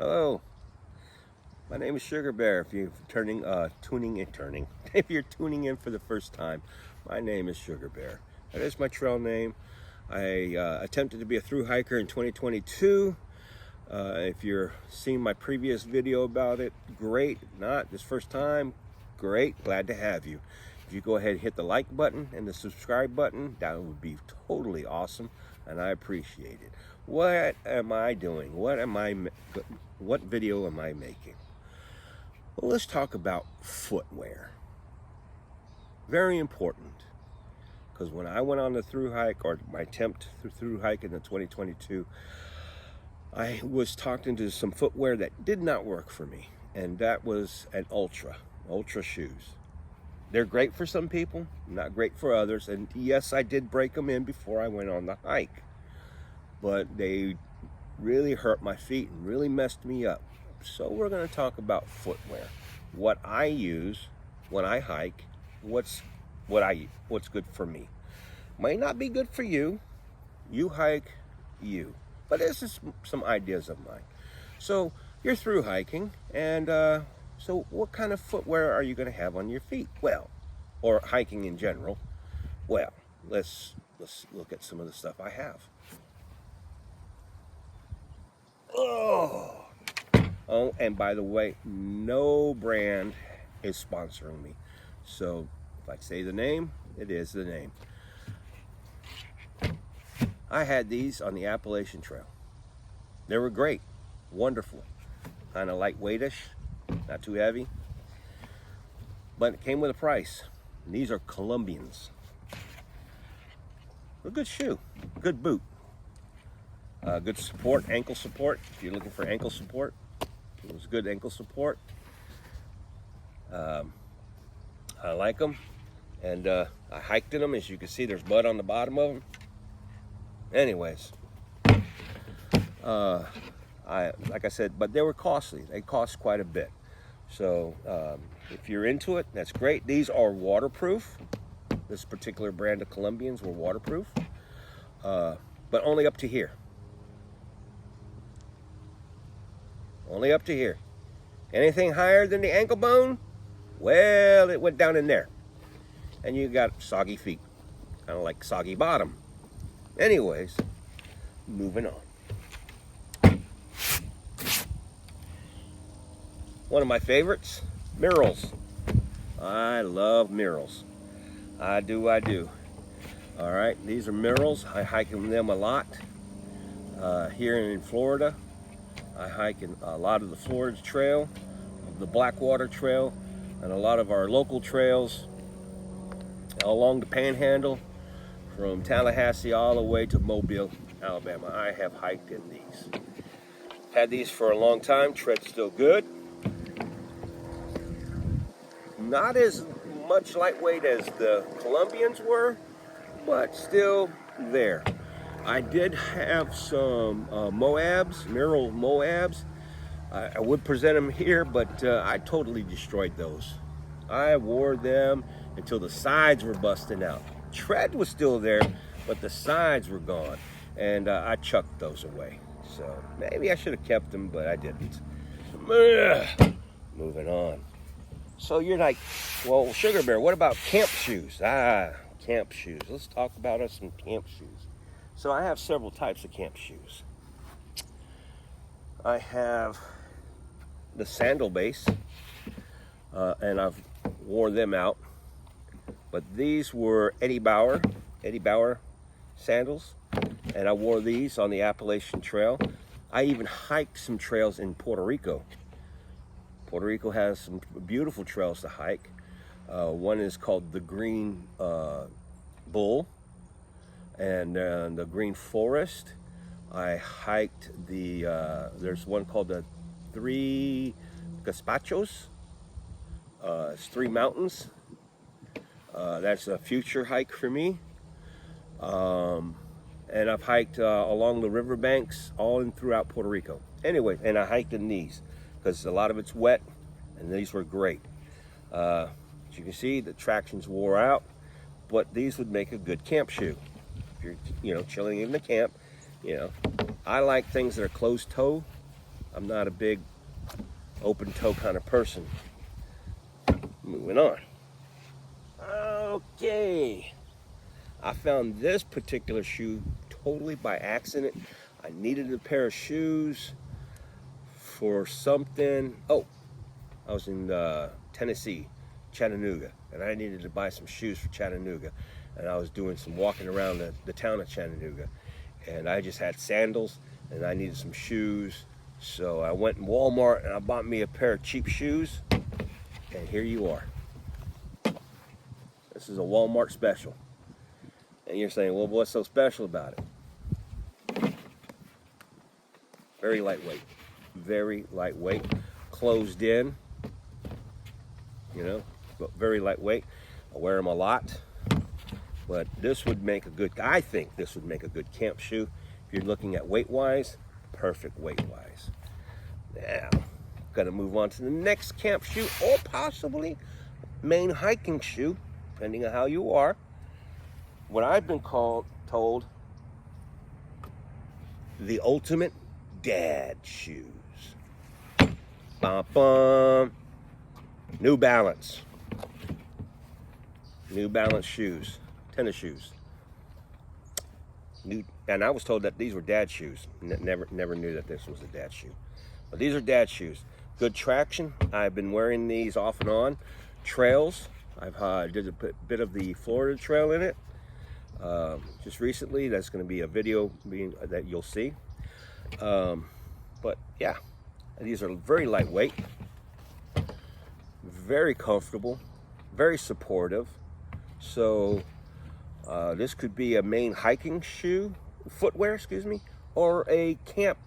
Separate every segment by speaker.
Speaker 1: Hello, my name is Sugar Bear. If you're if you're tuning in for the first time, my name is Sugar Bear. That is my trail name. I attempted to be a thru hiker in 2022. If you're seeing my previous video about it, great. Not this first time, great. Glad to have you. If you go ahead and hit the like button and the subscribe button, that would be totally awesome, and I appreciate it. What am I doing? What video am I making? Well, let's talk about footwear. Very important, because when I went on the thru hike, or my attempt through hike in the 2022, I was talking to some footwear that did not work for me, and that was an ultra shoes. They're great for some people, not great for others, and yes, I did break them in before I went on the hike, but they really hurt my feet and really messed me up. So we're going to talk about footwear, what I use when I hike, what's good for me. Might not be good for you. You hike, you. But this is some ideas of mine. So you're through hiking, and so what kind of footwear are you going to have on your feet? Well, or hiking in general. Well, let's look at some of the stuff I have. Oh, and by the way, no brand is sponsoring me. So if I say the name, it is the name. I had these on the Appalachian Trail. They were great, wonderful, kind of lightweightish, not too heavy, but it came with a price. And these are Colombians. A good shoe, good boot, good support, ankle support. If you're looking for ankle support, it was good ankle support. I like them, and I hiked in them. As you can see, there's mud on the bottom of them. Anyways, like I said, but they were costly. They cost quite a bit. So if you're into it, that's great. These are waterproof. This particular brand of Colombians were waterproof, but only up to here. Only up to here. Anything higher than the ankle bone, well, it went down in there. And you got soggy feet, kind of like soggy bottom. Anyways, moving on. One of my favorites, Murals. I love Murals. I do. All right, these are Murals. I hike in them a lot. Here in Florida, I hike in a lot of the Florida Trail, the Blackwater Trail, and a lot of our local trails along the Panhandle, from Tallahassee all the way to Mobile, Alabama. I have hiked in these. Had these for a long time. Tread's still good. Not as much lightweight as the Colombians were, but still there. I did have some Mural Moabs. I would present them here, but I totally destroyed those. I wore them until the sides were busting out. Tread was still there, but the sides were gone, and I chucked those away. So maybe I should have kept them, but I didn't. Moving on. So you're like, well, Sugar Bear, what about camp shoes? Camp shoes. Let's talk about some camp shoes. So I have several types of camp shoes. I have the sandal base, and I've worn them out. But these were Eddie Bauer sandals, and I wore these on the Appalachian Trail. I even hiked some trails in Puerto Rico. Puerto Rico has some beautiful trails to hike. One is called the Green Bull, and the Green Forest. I hiked there's one called the Three Gazpachos. It's 3 mountains. That's a future hike for me. And I've hiked along the riverbanks all throughout Puerto Rico. Anyway, and I hiked in these because a lot of it's wet, and these were great. As you can see, the tractions wore out, but these would make a good camp shoe. If you're, chilling in the camp, I like things that are closed toe I'm not a big open toe kind of person. Moving on. Okay. I found this particular shoe totally by accident. I needed a pair of shoes for something. Oh, I was in Tennessee, Chattanooga, and I needed to buy some shoes for Chattanooga. And I was doing some walking around the town of Chattanooga. And I just had sandals and I needed some shoes. So I went in Walmart and I bought me a pair of cheap shoes. And here you are. This is a Walmart special. And you're saying, well, what's so special about it? Very lightweight. Very lightweight. Closed in. You know, but very lightweight. I wear them a lot. But this would make a good, I think this would make a good camp shoe. If you're looking at weight-wise, perfect weight-wise. Now, gonna move on to the next camp shoe, or possibly main hiking shoe, depending on how you are. What I've been told, the ultimate dad shoes. Bum, bum. New Balance. New Balance shoes. Tennis shoes. And I was told that these were dad shoes. Never knew that this was a dad shoe. But these are dad shoes. Good traction. I've been wearing these off and on. Trails. I've did a bit of the Florida trail in it. Just recently. That's going to be a video that you'll see. But yeah, these are very lightweight. Very comfortable. Very supportive. So this could be a main hiking shoe, footwear, excuse me, or a camp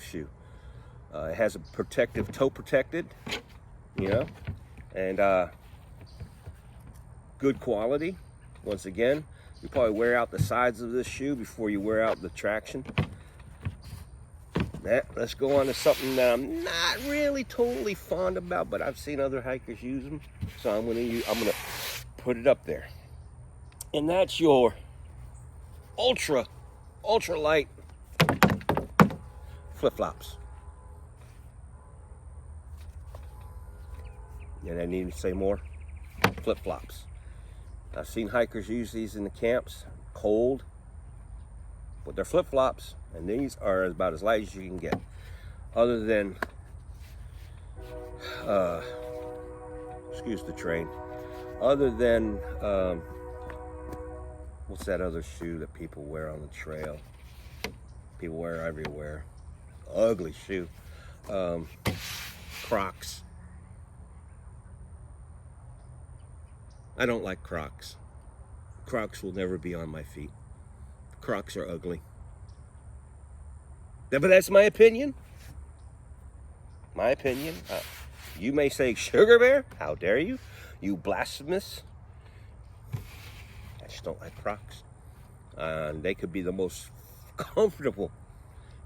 Speaker 1: shoe. It has a protective, toe protected, you know, and good quality. Once again, you probably wear out the sides of this shoe before you wear out the traction. Let's go on to something that I'm not really totally fond about, but I've seen other hikers use them, so I'm gonna put it up there. And that's your ultra light flip-flops. And I need to say more? Flip-flops. I've seen hikers use these in the camps, cold, with their flip-flops, and these are about as light as you can get. Other than, excuse the train, other than, what's that other shoe that people wear on the trail? People wear everywhere. Ugly shoe. Crocs. I don't like Crocs. Crocs will never be on my feet. Crocs are ugly. But that's my opinion. My opinion. You may say, Sugar Bear, how dare you? You blasphemous. I just don't like Crocs. They could be the most comfortable,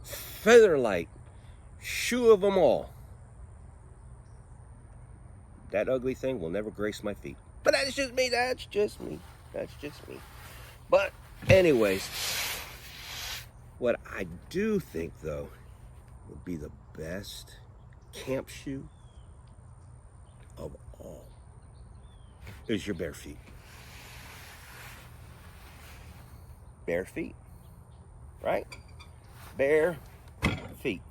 Speaker 1: feather-light shoe of them all. That ugly thing will never grace my feet. But that's just me. That's just me. That's just me. But anyways, what I do think, though, would be the best camp shoe of all is your bare feet. Bare feet, right? Bare feet.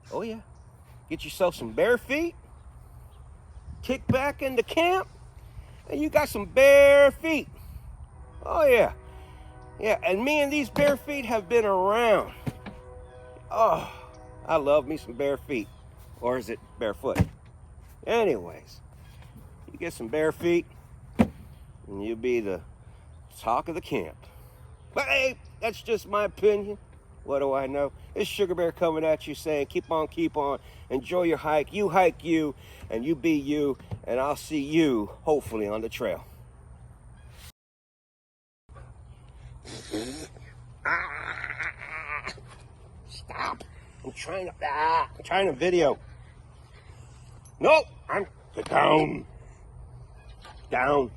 Speaker 1: Oh yeah. Get yourself some bare feet. Kick back into camp, and you got some bare feet. Oh yeah. Yeah, and me and these bare feet have been around. Oh, I love me some bare feet. Or is it barefoot? Anyways, you get some bare feet, and you'll be the talk of the camp. But hey, that's just my opinion. What do I know? It's Sugar Bear coming at you saying, keep on, enjoy your hike, and you be you, and I'll see you, hopefully, on the trail. Stop. I'm trying to video. Nope, I'm down.